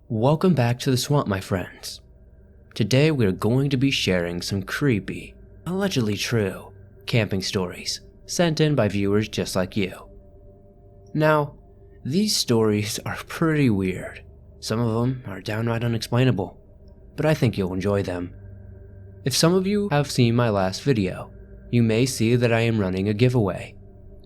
Welcome back to the swamp, my friends. Today we are going to be sharing some creepy, allegedly true, camping stories sent in by viewers just like you. Now, these stories are pretty weird. Some of them are downright unexplainable, but I think you'll enjoy them. If some of you have seen my last video, you may see that I am running a giveaway.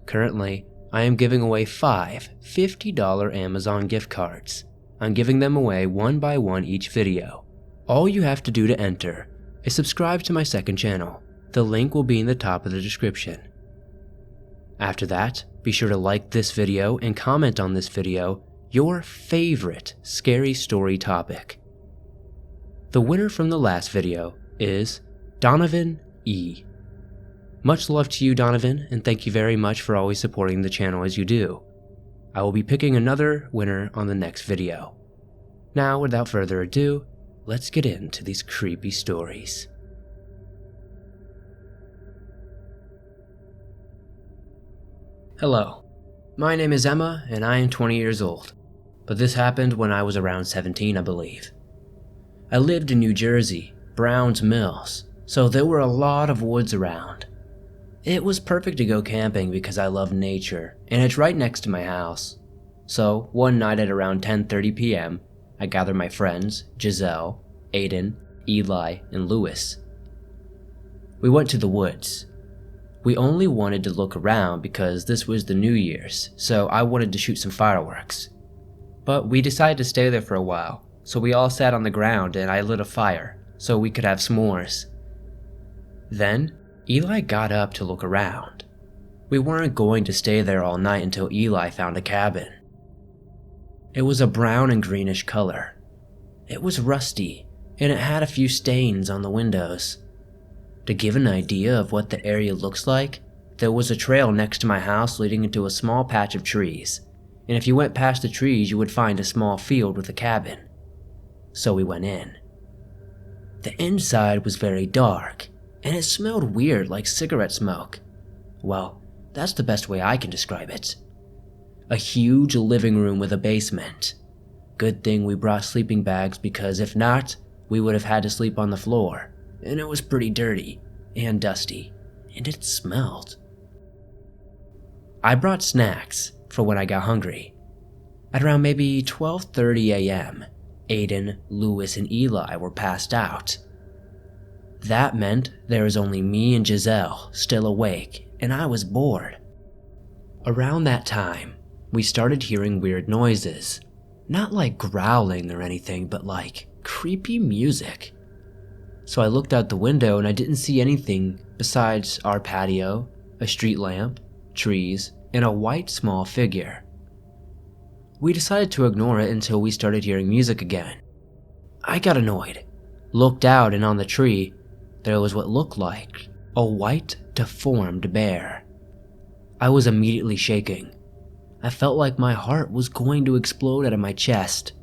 Currently, I am giving away 5 $50 Amazon gift cards. I'm giving them away one by one each video. All you have to do to enter is subscribe to my second channel. The link will be in the top of the description. After that, be sure to like this video and comment on this video your favorite scary story topic. The winner from the last video is Donovan E. Much love to you, Donovan, and thank you very much for always supporting the channel as you do. I will be picking another winner on the next video. Now, without further ado, let's get into these creepy stories. Hello, my name is Emma and I am 20 years old, but this happened when I was around 17, I believe. I lived in New Jersey, Browns Mills, so there were a lot of woods around. It was perfect to go camping because I love nature, and it's right next to my house. So, one night at around 10:30 p.m., I gathered my friends, Giselle, Aiden, Eli, and Lewis. We went to the woods. We only wanted to look around because this was the New Year's, so I wanted to shoot some fireworks. But we decided to stay there for a while, so we all sat on the ground and I lit a fire so we could have s'mores. Then, Eli got up to look around. We weren't going to stay there all night until Eli found a cabin. It was a brown and greenish color. It was rusty, and it had a few stains on the windows. To give an idea of what the area looks like, there was a trail next to my house leading into a small patch of trees, and if you went past the trees you would find a small field with a cabin. So we went in. The inside was very dark, and it smelled weird like cigarette smoke. Well, that's the best way I can describe it. A huge living room with a basement. Good thing we brought sleeping bags because if not, we would have had to sleep on the floor, and it was pretty dirty and dusty, and it smelled. I brought snacks for when I got hungry. At around maybe 12:30 a.m., Aiden, Lewis, and Eli were passed out. That meant there was only me and Giselle still awake, and I was bored. Around that time, we started hearing weird noises. Not like growling or anything, but like creepy music. So I looked out the window and I didn't see anything besides our patio, a street lamp, trees, and a white small figure. We decided to ignore it until we started hearing music again. I got annoyed, looked out, and on the tree, there was what looked like a white, deformed bear. I was immediately shaking. I felt like my heart was going to explode out of my chest.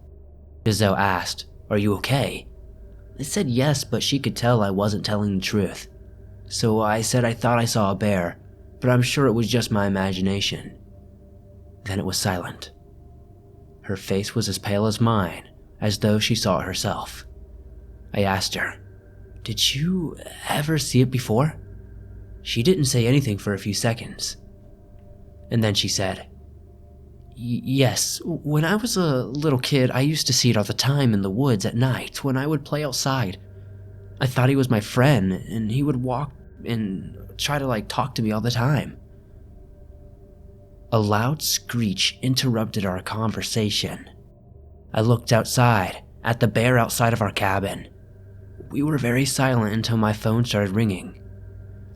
Giselle asked, "Are you okay?" I said yes, but she could tell I wasn't telling the truth. So I said I thought I saw a bear, but I'm sure it was just my imagination. Then it was silent. Her face was as pale as mine, as though she saw it herself. I asked her, "Did you ever see it before?" She didn't say anything for a few seconds. And then she said, "Yes, when I was a little kid, I used to see it all the time in the woods at night when I would play outside. I thought he was my friend, and he would walk and try to talk to me all the time." A loud screech interrupted our conversation. I looked outside, at the bear outside of our cabin. We were very silent until my phone started ringing.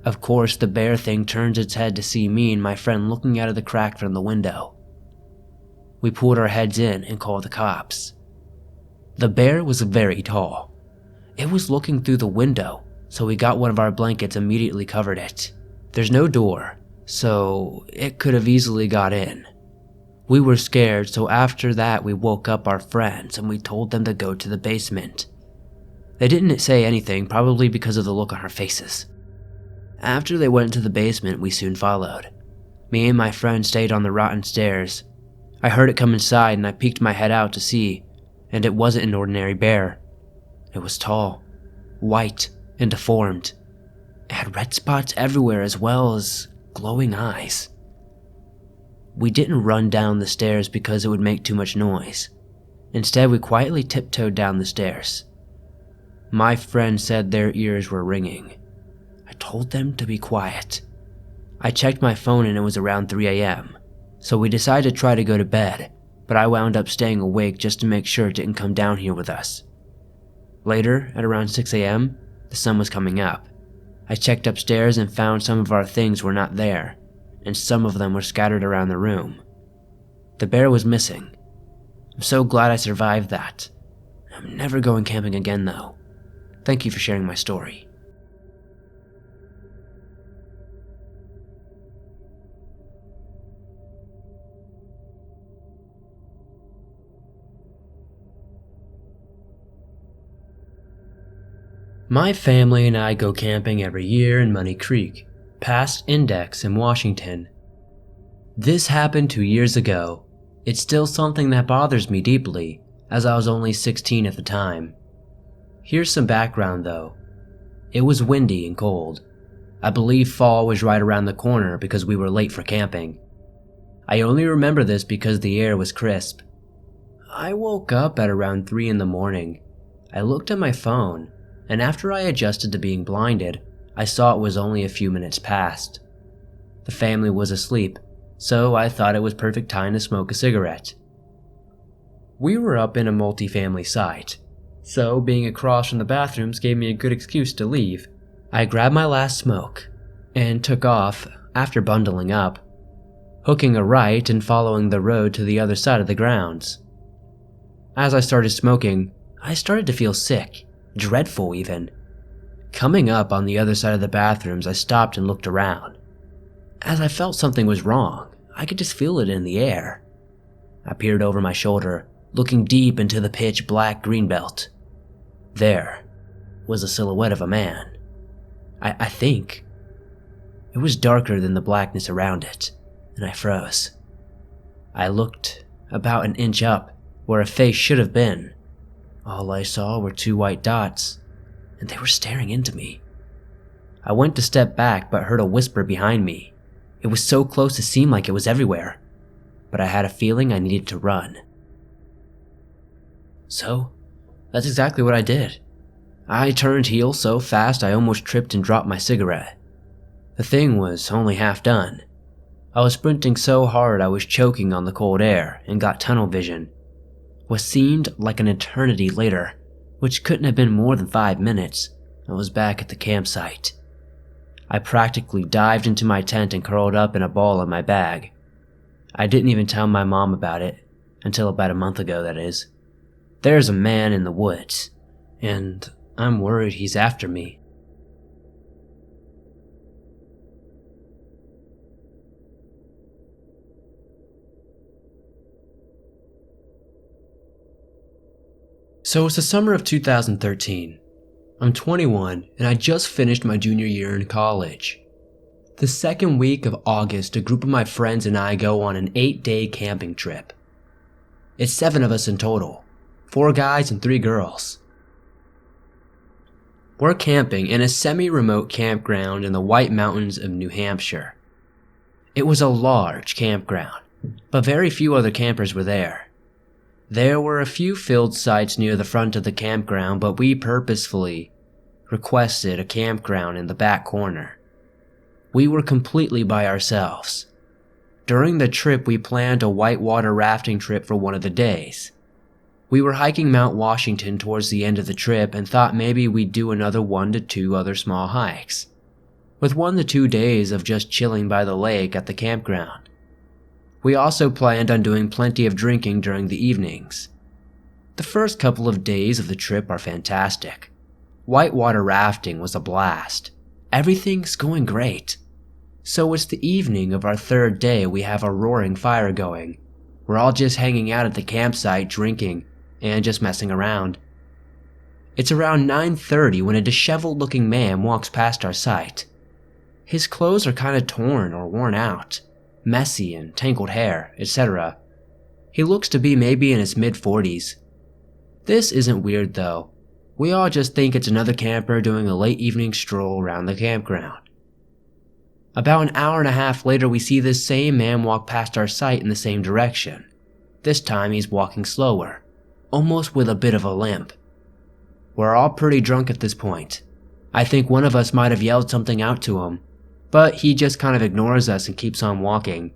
Of course, the bear thing turned its head to see me and my friend looking out of the crack from the window. We pulled our heads in and called the cops. The bear was very tall. It was looking through the window, so we got one of our blankets and immediately covered it. There's no door, so it could have easily got in. We were scared, so after that we woke up our friends and we told them to go to the basement. They didn't say anything, probably because of the look on our faces. After they went to the basement, we soon followed. Me and my friend stayed on the rotten stairs. I heard it come inside and I peeked my head out to see, and it wasn't an ordinary bear. It was tall, white, and deformed. It had red spots everywhere as well as glowing eyes. We didn't run down the stairs because it would make too much noise. Instead, we quietly tiptoed down the stairs. My friend said their ears were ringing. I told them to be quiet. I checked my phone and it was around 3 a.m., so we decided to try to go to bed, but I wound up staying awake just to make sure it didn't come down here with us. Later, at around 6 a.m., the sun was coming up. I checked upstairs and found some of our things were not there, and some of them were scattered around the room. The bear was missing. I'm so glad I survived that. I'm never going camping again though. Thank you for sharing my story. My family and I go camping every year in Money Creek, past Index in Washington. This happened 2 years ago. It's still something that bothers me deeply, as I was only 16 at the time. Here's some background though. It was windy and cold. I believe fall was right around the corner because we were late for camping. I only remember this because the air was crisp. I woke up at around 3 in the morning. I looked at my phone, and after I adjusted to being blinded, I saw it was only a few minutes past. The family was asleep, so I thought it was perfect time to smoke a cigarette. We were up in a multi-family site, so being across from the bathrooms gave me a good excuse to leave. I grabbed my last smoke and took off after bundling up, hooking a right and following the road to the other side of the grounds. As I started smoking, I started to feel sick. Dreadful even. Coming up on the other side of the bathrooms, I stopped and looked around. As I felt something was wrong, I could just feel it in the air. I peered over my shoulder, looking deep into the pitch black greenbelt. There was a silhouette of a man. I think. It was darker than the blackness around it, and I froze. I looked about an inch up, where a face should have been. All I saw were 2 white dots, and they were staring into me. I went to step back but heard a whisper behind me. It was so close it seemed like it was everywhere, but I had a feeling I needed to run. So, that's exactly what I did. I turned heel so fast I almost tripped and dropped my cigarette. The thing was only half done. I was sprinting so hard I was choking on the cold air and got tunnel vision. What seemed like an eternity later, which couldn't have been more than 5 minutes, I was back at the campsite. I practically dived into my tent and curled up in a ball in my bag. I didn't even tell my mom about it, until about a month ago, that is. There's a man in the woods, and I'm worried he's after me. So it's the summer of 2013. I'm 21 and I just finished my junior year in college. The second week of August, a group of my friends and I go on an 8-day camping trip. It's 7 of us in total, 4 guys and 3 girls. We're camping in a semi-remote campground in the White Mountains of New Hampshire. It was a large campground, but very few other campers were there. There were a few filled sites near the front of the campground, but we purposefully requested a campground in the back corner. We were completely by ourselves. During the trip, we planned a whitewater rafting trip for one of the days. We were hiking Mount Washington towards the end of the trip and thought maybe we'd do another 1 to 2 other small hikes, with 1 to 2 days of just chilling by the lake at the campground. We also planned on doing plenty of drinking during the evenings. The first couple of days of the trip are fantastic. Whitewater rafting was a blast. Everything's going great. So it's the evening of our 3rd day. We have a roaring fire going. We're all just hanging out at the campsite drinking and just messing around. It's around 9:30 when a disheveled looking man walks past our site. His clothes are kind of torn or worn out, messy and tangled hair, etc. He looks to be maybe in his mid-40s. This isn't weird though. We all just think it's another camper doing a late evening stroll around the campground. About an hour and a half later, we see this same man walk past our site in the same direction. This time he's walking slower, almost with a bit of a limp. We're all pretty drunk at this point. I think one of us might have yelled something out to him, but he just kind of ignores us and keeps on walking.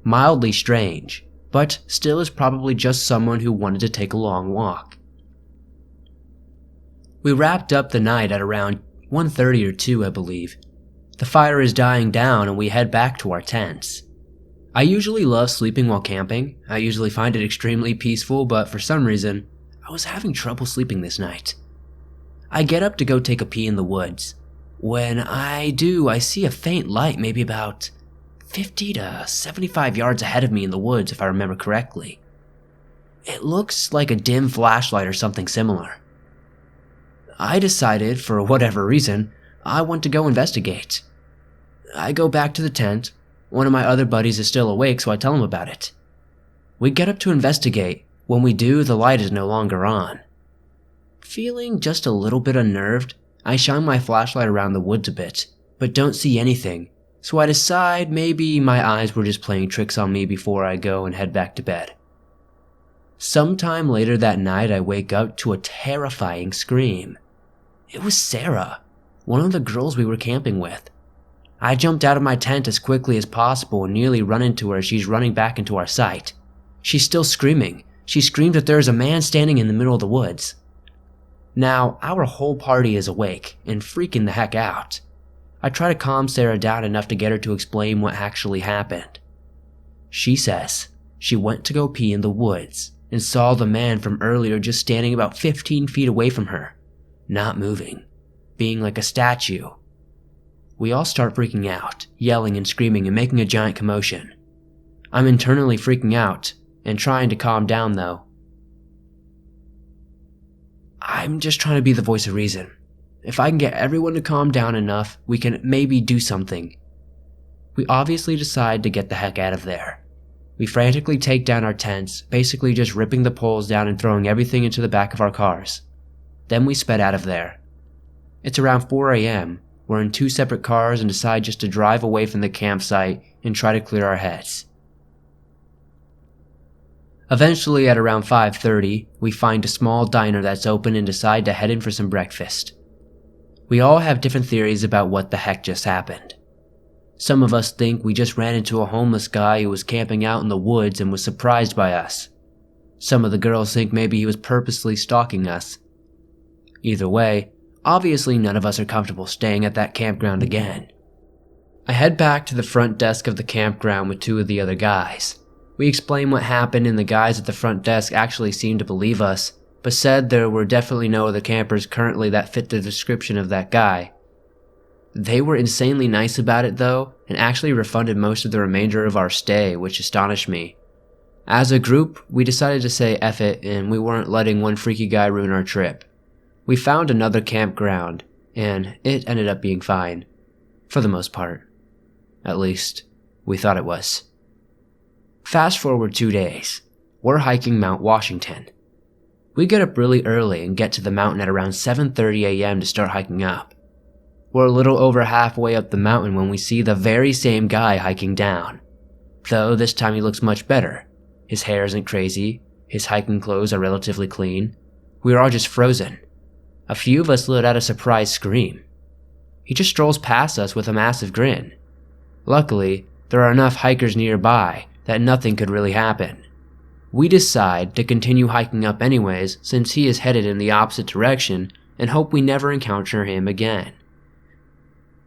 Mildly strange, but still is probably just someone who wanted to take a long walk. We wrapped up the night at around 1:30 or 2, I believe. The fire is dying down and we head back to our tents. I usually love sleeping while camping. I usually find it extremely peaceful, but for some reason, I was having trouble sleeping this night. I get up to go take a pee in the woods. When I do, I see a faint light maybe about 50 to 75 yards ahead of me in the woods, if I remember correctly. It looks like a dim flashlight or something similar. I decided, for whatever reason, I want to go investigate. I go back to the tent. One of my other buddies is still awake, so I tell him about it. We get up to investigate. When we do, the light is no longer on. Feeling just a little bit unnerved, I shine my flashlight around the woods a bit, but don't see anything, so I decide maybe my eyes were just playing tricks on me before I go and head back to bed. Sometime later that night, I wake up to a terrifying scream. It was Sarah, one of the girls we were camping with. I jumped out of my tent as quickly as possible and nearly run into her as she's running back into our site. She's still screaming. She screamed that there is a man standing in the middle of the woods. Now, our whole party is awake and freaking the heck out. I try to calm Sarah down enough to get her to explain what actually happened. She says she went to go pee in the woods and saw the man from earlier just standing about 15 feet away from her, not moving, being like a statue. We all start freaking out, yelling and screaming and making a giant commotion. I'm internally freaking out and trying to calm down though. I'm just trying to be the voice of reason. If I can get everyone to calm down enough, we can maybe do something. We obviously decide to get the heck out of there. We frantically take down our tents, basically just ripping the poles down and throwing everything into the back of our cars. Then we sped out of there. It's around 4 a.m. We're in 2 separate cars and decide just to drive away from the campsite and try to clear our heads. Eventually, at around 5:30, we find a small diner that's open and decide to head in for some breakfast. We all have different theories about what the heck just happened. Some of us think we just ran into a homeless guy who was camping out in the woods and was surprised by us. Some of the girls think maybe he was purposely stalking us. Either way, obviously none of us are comfortable staying at that campground again. I head back to the front desk of the campground with 2 of the other guys. We explain what happened and the guys at the front desk actually seemed to believe us, but said there were definitely no other campers currently that fit the description of that guy. They were insanely nice about it though, and actually refunded most of the remainder of our stay, which astonished me. As a group, we decided to say F it and we weren't letting one freaky guy ruin our trip. We found another campground, and it ended up being fine. For the most part. At least, we thought it was. Fast forward 2 days. We're hiking Mount Washington. We get up really early and get to the mountain at around 7:30 a.m. to start hiking up. We're a little over halfway up the mountain when we see the very same guy hiking down. Though this time he looks much better. His hair isn't crazy, his hiking clothes are relatively clean. We are all just frozen. A few of us let out a surprised scream. He just strolls past us with a massive grin. Luckily, there are enough hikers nearby that nothing could really happen. We decide to continue hiking up anyways since he is headed in the opposite direction and hope we never encounter him again.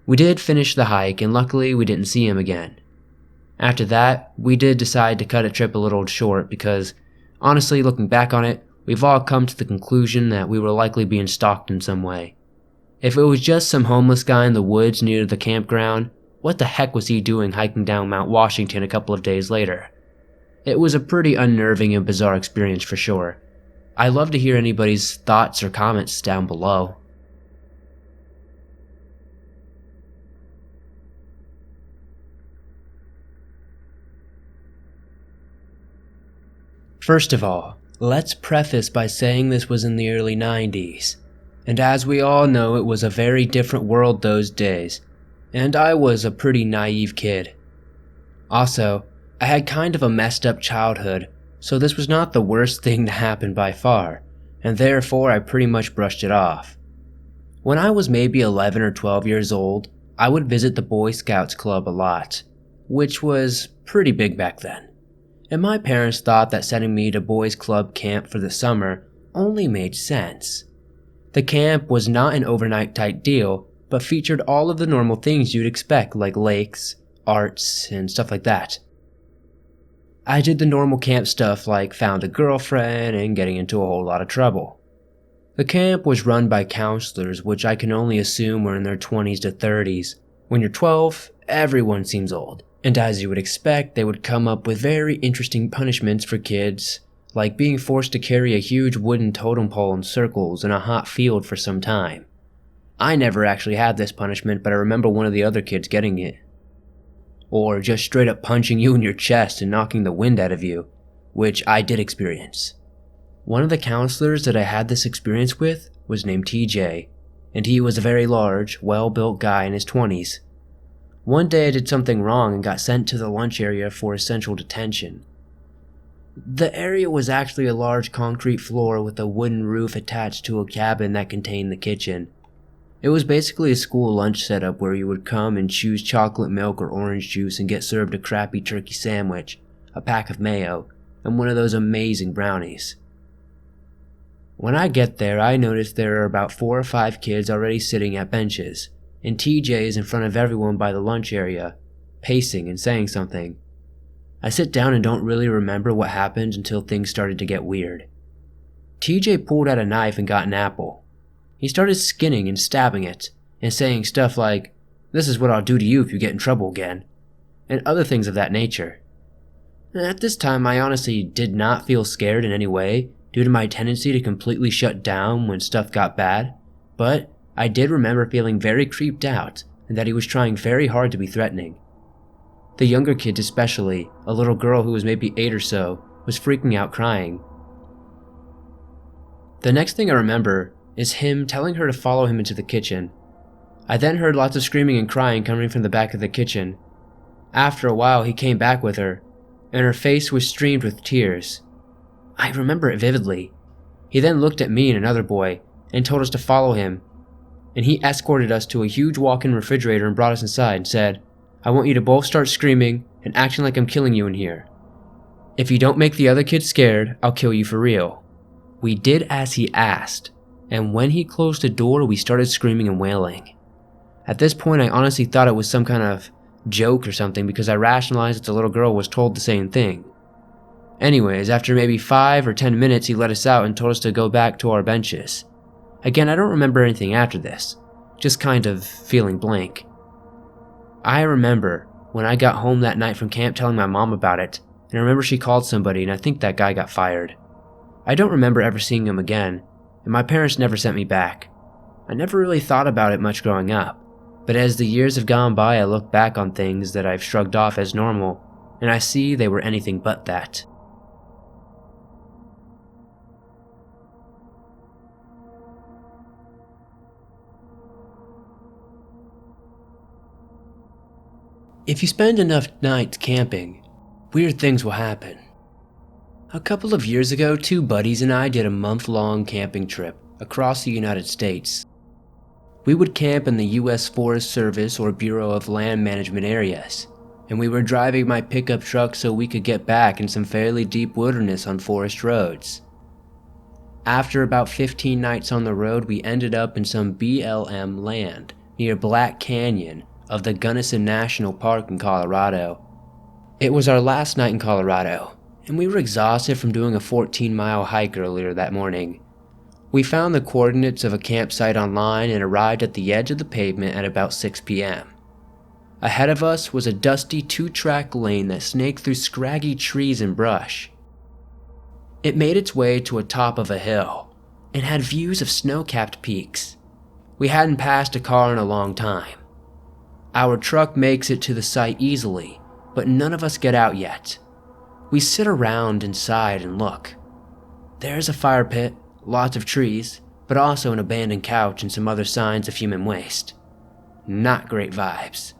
We did finish the hike and luckily we didn't see him again. After that, we did decide to cut a trip a little short because, honestly, looking back on it, we've all come to the conclusion that we were likely being stalked in some way. If it was just some homeless guy in the woods near the campground, what the heck was he doing hiking down Mount Washington a couple of days later? It was a pretty unnerving and bizarre experience for sure. I'd love to hear anybody's thoughts or comments down below. First of all, Let's preface by saying this was in the early 90s, and as we all know, it was a very different world those days, and I was a pretty naive kid. Also, I had kind of a messed up childhood, so this was not the worst thing to happen by far, and therefore I pretty much brushed it off. When I was maybe 11 or 12 years old, I would visit the Boy Scouts Club a lot, which was pretty big back then. And my parents thought that sending me to boys' club camp for the summer only made sense. The camp was not an overnight type deal, but featured all of the normal things you'd expect like lakes, arts, and stuff like that. I did the normal camp stuff like found a girlfriend and getting into a whole lot of trouble. The camp was run by counselors, which I can only assume were in their 20s to 30s. When you're 12, everyone seems old. And as you would expect, they would come up with very interesting punishments for kids, like being forced to carry a huge wooden totem pole in circles in a hot field for some time. I never actually had this punishment, but I remember one of the other kids getting it. Or just straight up punching you in your chest and knocking the wind out of you, which I did experience. One of the counselors that I had this experience with was named TJ, and he was a very large, well-built guy in his 20s. One day I did something wrong and got sent to the lunch area for essential detention. The area was actually a large concrete floor with a wooden roof attached to a cabin that contained the kitchen. It was basically a school lunch setup where you would come and choose chocolate milk or orange juice and get served a crappy turkey sandwich, a pack of mayo, and one of those amazing brownies. When I get there, I notice there are about 4 or 5 kids already sitting at benches, and TJ is in front of everyone by the lunch area, pacing and saying something. I sit down and don't really remember what happened until things started to get weird. TJ pulled out a knife and got an apple. He started skinning and stabbing it, and saying stuff like, "This is what I'll do to you if you get in trouble again," and other things of that nature. At this time, I honestly did not feel scared in any way, due to my tendency to completely shut down when stuff got bad, but I did remember feeling very creeped out and that he was trying very hard to be threatening. The younger kids especially, a little girl who was maybe 8 or so, was freaking out crying. The next thing I remember is him telling her to follow him into the kitchen. I then heard lots of screaming and crying coming from the back of the kitchen. After a while he came back with her, and her face was streamed with tears. I remember it vividly. He then looked at me and another boy and told us to follow him, and he escorted us to a huge walk-in refrigerator and brought us inside and said, "I want you to both start screaming and acting like I'm killing you in here. If you don't make the other kids scared, I'll kill you for real." We did as he asked, and when he closed the door, we started screaming and wailing. At this point, I honestly thought it was some kind of joke or something because I rationalized that the little girl was told the same thing. Anyways, after maybe 5 or 10 minutes, he let us out and told us to go back to our benches. Again, I don't remember anything after this, just kind of feeling blank. I remember when I got home that night from camp telling my mom about it, and I remember she called somebody and I think that guy got fired. I don't remember ever seeing him again, and my parents never sent me back. I never really thought about it much growing up, but as the years have gone by, I look back on things that I've shrugged off as normal, and I see they were anything but that. If you spend enough nights camping, weird things will happen. A couple of years ago, 2 buddies and I did a month-long camping trip across the United States. We would camp in the U.S. Forest Service or Bureau of Land Management areas, and we were driving my pickup truck so we could get back in some fairly deep wilderness on forest roads. After about 15 nights on the road, we ended up in some BLM land near Black Canyon of the Gunnison National Park in Colorado. It was our last night in Colorado, and we were exhausted from doing a 14-mile hike earlier that morning. We found the coordinates of a campsite online and arrived at the edge of the pavement at about 6 p.m. Ahead of us was a dusty 2-track lane that snaked through scraggy trees and brush. It made its way to a top of a hill and had views of snow-capped peaks. We hadn't passed a car in a long time. Our truck makes it to the site easily, but none of us get out yet. We sit around inside and look. There's a fire pit, lots of trees, but also an abandoned couch and some other signs of human waste. Not great vibes.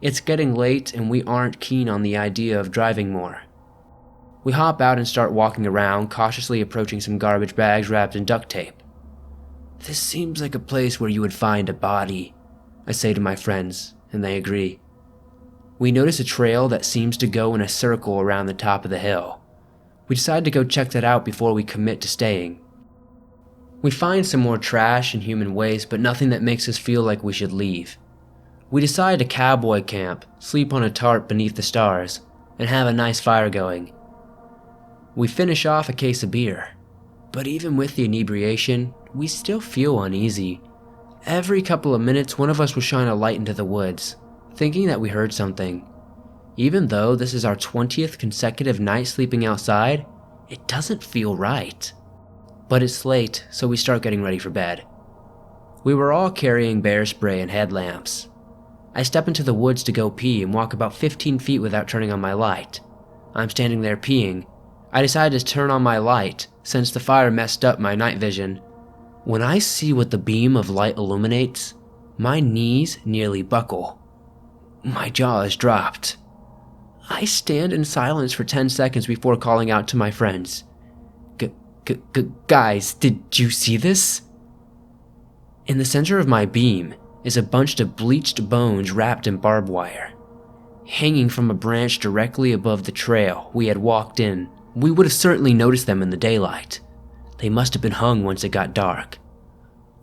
It's getting late and we aren't keen on the idea of driving more. We hop out and start walking around, cautiously approaching some garbage bags wrapped in duct tape. This seems like a place where you would find a body, I say to my friends, and they agree. We notice a trail that seems to go in a circle around the top of the hill. We decide to go check that out before we commit to staying. We find some more trash and human waste, but nothing that makes us feel like we should leave. We decide to cowboy camp, sleep on a tarp beneath the stars, and have a nice fire going. We finish off a case of beer, but even with the inebriation, we still feel uneasy. Every couple of minutes, one of us will shine a light into the woods, thinking that we heard something. Even though this is our 20th consecutive night sleeping outside, it doesn't feel right. But it's late, so we start getting ready for bed. We were all carrying bear spray and headlamps. I step into the woods to go pee and walk about 15 feet without turning on my light. I'm standing there peeing. I decide to turn on my light, since the fire messed up my night vision. When I see what the beam of light illuminates, my knees nearly buckle. My jaw is dropped. I stand in silence for 10 seconds before calling out to my friends. Guys, did you see this? In the center of my beam is a bunch of bleached bones wrapped in barbed wire. Hanging from a branch directly above the trail we had walked in, we would have certainly noticed them in the daylight. They must have been hung once it got dark.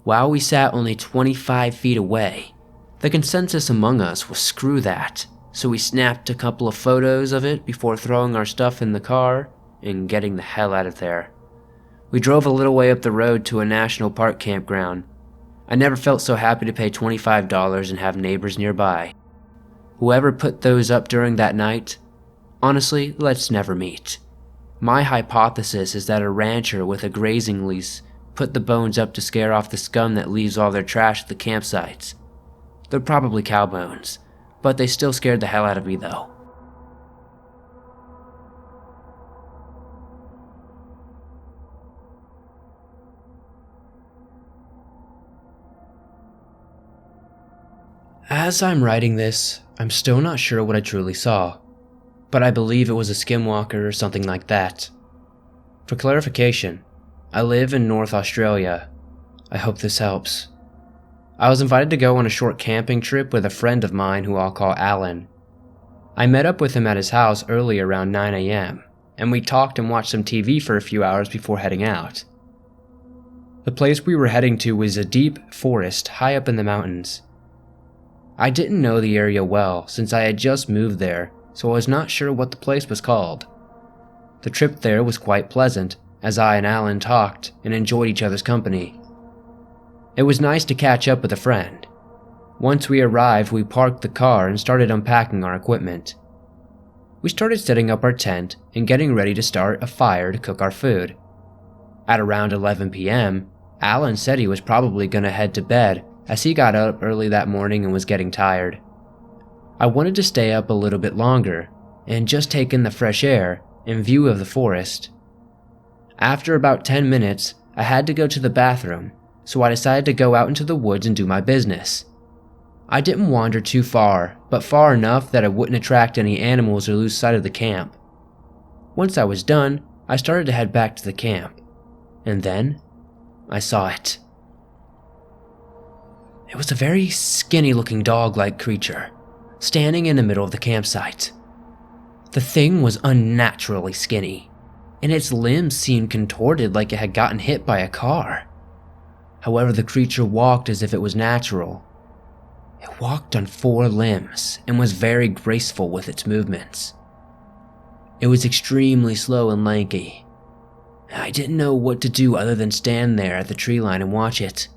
While we sat only 25 feet away, the consensus among us was screw that, so we snapped a couple of photos of it before throwing our stuff in the car and getting the hell out of there. We drove a little way up the road to a national park campground. I never felt so happy to pay $25 and have neighbors nearby. Whoever put those up during that night, honestly, let's never meet. My hypothesis is that a rancher with a grazing lease put the bones up to scare off the scum that leaves all their trash at the campsites. They're probably cow bones, but they still scared the hell out of me though. As I'm writing this, I'm still not sure what I truly saw, but I believe it was a skinwalker or something like that. For clarification, I live in North Australia. I hope this helps. I was invited to go on a short camping trip with a friend of mine who I'll call Alan. I met up with him at his house early around 9 a.m., and we talked and watched some TV for a few hours before heading out. The place we were heading to was a deep forest high up in the mountains. I didn't know the area well since I had just moved there, so I was not sure what the place was called. The trip there was quite pleasant, as I and Alan talked and enjoyed each other's company. It was nice to catch up with a friend. Once we arrived, we parked the car and started unpacking our equipment. We started setting up our tent and getting ready to start a fire to cook our food. At around 11 p.m., Alan said he was probably going to head to bed as he got up early that morning and was getting tired. I wanted to stay up a little bit longer and just take in the fresh air and view of the forest. After about 10 minutes, I had to go to the bathroom, so I decided to go out into the woods and do my business. I didn't wander too far, but far enough that I wouldn't attract any animals or lose sight of the camp. Once I was done, I started to head back to the camp, and then I saw it. It was a very skinny-looking dog-like creature, standing in the middle of the campsite. The thing was unnaturally skinny, and its limbs seemed contorted like it had gotten hit by a car. However, the creature walked as if it was natural. It walked on 4 limbs and was very graceful with its movements. It was extremely slow and lanky. I didn't know what to do other than stand there at the tree line and watch it.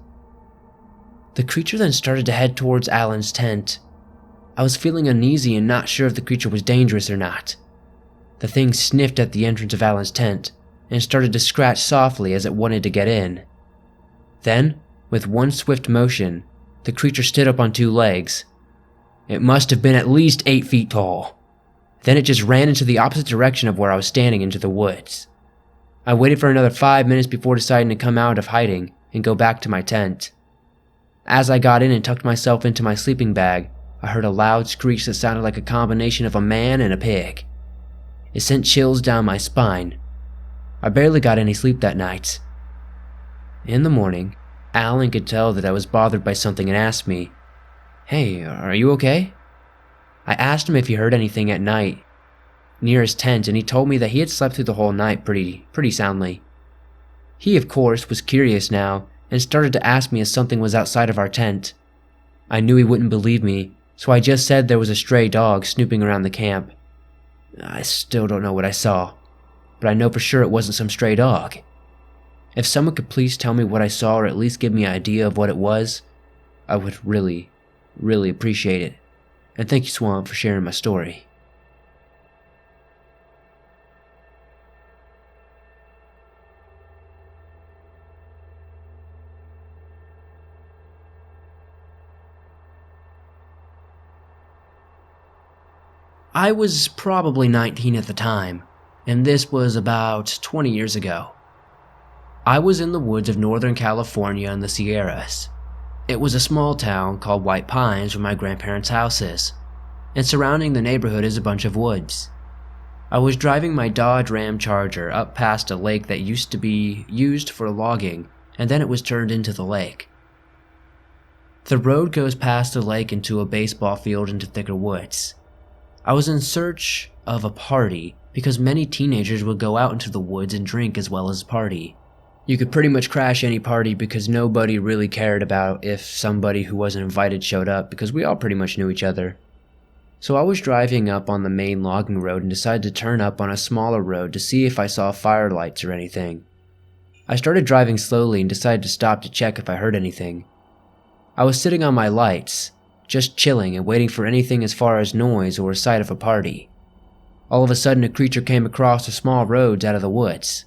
The creature then started to head towards Alan's tent. I was feeling uneasy and not sure if the creature was dangerous or not. The thing sniffed at the entrance of Alan's tent and started to scratch softly as it wanted to get in. Then, with one swift motion, the creature stood up on 2 legs. It must have been at least 8 feet tall. Then it just ran into the opposite direction of where I was standing into the woods. I waited for another 5 minutes before deciding to come out of hiding and go back to my tent. As I got in and tucked myself into my sleeping bag, I heard a loud screech that sounded like a combination of a man and a pig. It sent chills down my spine. I barely got any sleep that night. In the morning, Alan could tell that I was bothered by something and asked me, "Hey, are you okay?" I asked him if he heard anything at night near his tent, and he told me that he had slept through the whole night pretty soundly. He, of course, was curious now and started to ask me if something was outside of our tent. I knew he wouldn't believe me, so I just said there was a stray dog snooping around the camp. I still don't know what I saw, but I know for sure it wasn't some stray dog. If someone could please tell me what I saw or at least give me an idea of what it was, I would really appreciate it. And thank you, Swamp, for sharing my story. I was probably 19 at the time, and this was about 20 years ago. I was in the woods of Northern California in the Sierras. It was a small town called White Pines where my grandparents' house is, and surrounding the neighborhood is a bunch of woods. I was driving my Dodge Ram Charger up past a lake that used to be used for logging, and then it was turned into the lake. The road goes past the lake into a baseball field into thicker woods. I was in search of a party because many teenagers would go out into the woods and drink as well as party. You could pretty much crash any party because nobody really cared about if somebody who wasn't invited showed up because we all pretty much knew each other. So I was driving up on the main logging road and decided to turn up on a smaller road to see if I saw fire lights or anything. I started driving slowly and decided to stop to check if I heard anything. I was sitting on my lights, just chilling and waiting for anything as far as noise or a sight of a party. All of a sudden a creature came across the small roads out of the woods.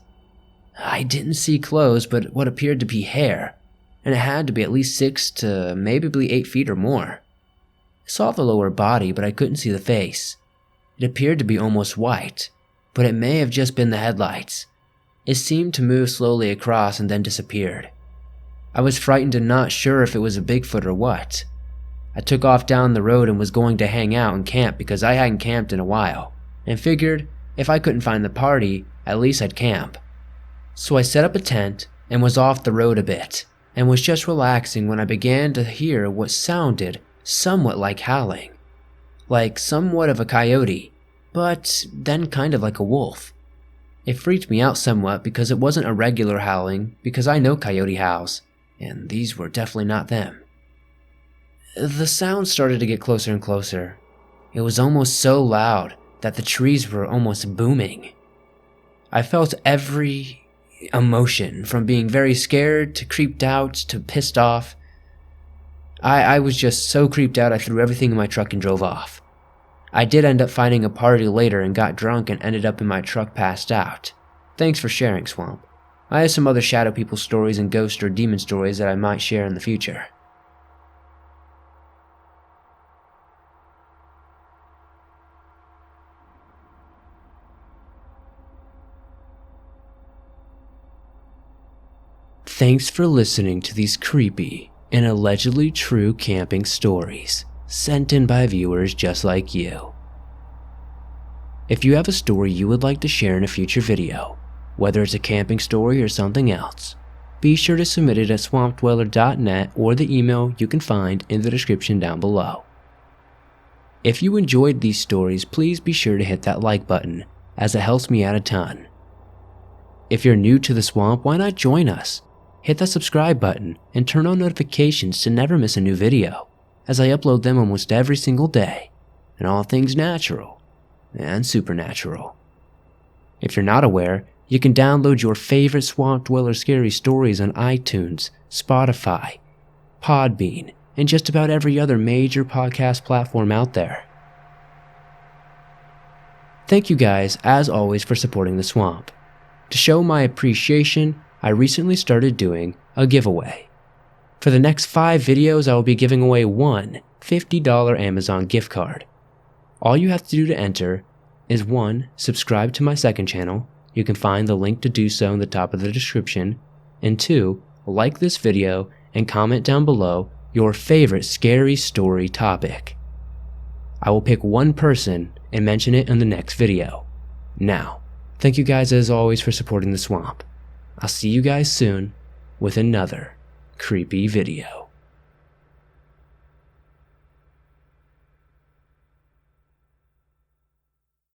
I didn't see clothes but what appeared to be hair, and it had to be at least 6 to maybe 8 feet or more. I saw the lower body but I couldn't see the face. It appeared to be almost white, but it may have just been the headlights. It seemed to move slowly across and then disappeared. I was frightened and not sure if it was a Bigfoot or what. I took off down the road and was going to hang out and camp because I hadn't camped in a while, and figured if I couldn't find the party, at least I'd camp. So I set up a tent and was off the road a bit, and was just relaxing when I began to hear what sounded somewhat like howling. Like somewhat of a coyote, but then kind of like a wolf. It freaked me out somewhat because it wasn't a regular howling because I know coyote howls, and these were definitely not them. The sound started to get closer and closer. It was almost so loud that the trees were almost booming. I felt every emotion, from being very scared to creeped out to pissed off. I was just so creeped out I threw everything in my truck and drove off. I did end up finding a party later and got drunk and ended up in my truck passed out. Thanks for sharing, Swamp. I have some other shadow people stories and ghost or demon stories that I might share in the future. Thanks for listening to these creepy and allegedly true camping stories sent in by viewers just like you. If you have a story you would like to share in a future video, whether it's a camping story or something else, be sure to submit it at swampdweller.net or the email you can find in the description down below. If you enjoyed these stories, please be sure to hit that like button, as it helps me out a ton. If you're new to the swamp, why not join us? Hit that subscribe button and turn on notifications to never miss a new video, as I upload them almost every single day, and all things natural and supernatural. If you're not aware, you can download your favorite Swamp Dweller scary stories on iTunes, Spotify, Podbean, and just about every other major podcast platform out there. Thank you guys, as always, for supporting the swamp. To show my appreciation, I recently started doing a giveaway. For the next 5 videos, I will be giving away one $50 Amazon gift card. All you have to do to enter is 1. Subscribe to my second channel, You can find the link to do so in the top of the description. And 2, like this video and comment down below your favorite scary story topic. I will pick one person and mention it in the next video. Now, thank you guys as always for supporting the swamp. I'll see you guys soon with another creepy video.